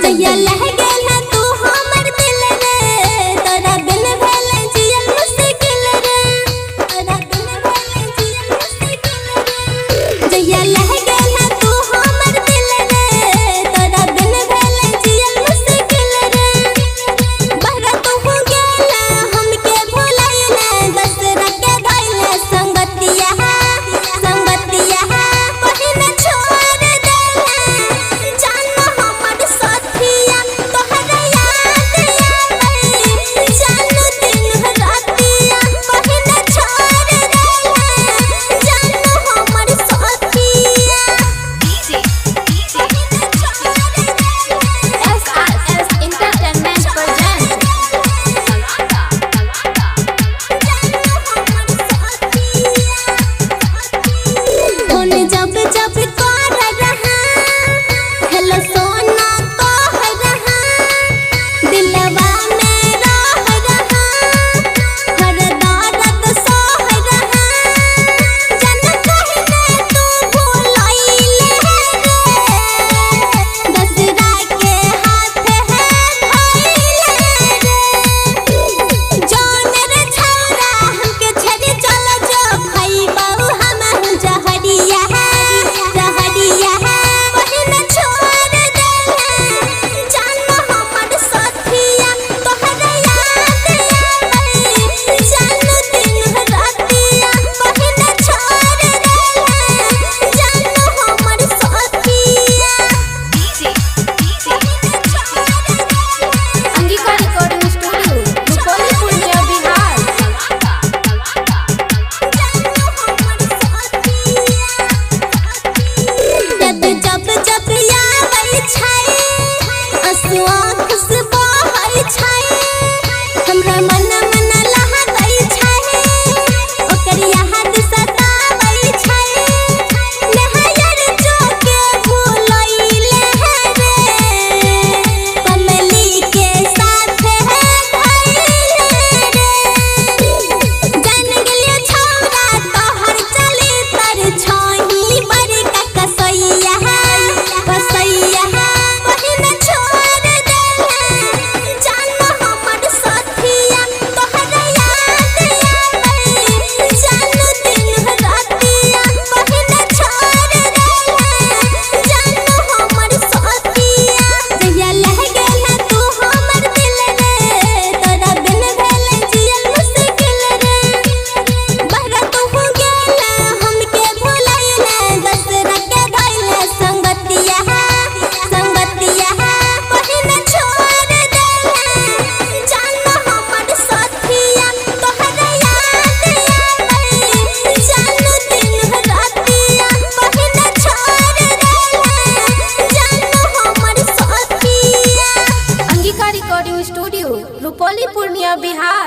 जहिया लह गेला तू हमर दिल रे तोरा बिन भेले जियल मुश्किल रे तोरा बिन भेले जियल मुश्किल रे जहिया लह गेला तू हमर दिल रे तोरा बिन भेले जियल मुश्किल रे बहरा तू हो गेला हमके भुलाइले दसरा के धइले संगतिया पहिने छोड़ देला जान हमर साथिया तोहरा याद आवे जानू दिन रातिया पहिने छोड़ देला जान हमर साथिया SRS Entertainment presents फोन जब जब कर रहा हेलो सोना कह रहा दिलवा में रह रहा हर दर्द सह रहा जन कहने तू भुलाइले रे दसरा के हाथ है धइले रे जान रे छौरा हमके छड़ी चल जो खइबौ हम जहरिया पहिने छोड़ देला जान हमर साथिया तोहरा याद आवे जानू दिन रातिया पहिने छोड़ देला जान हमर साथिया अंगिका रिकॉर्डिंग स्टूडियो रुपौली पूर्णिया बिहार जब जब आवे छै असुआ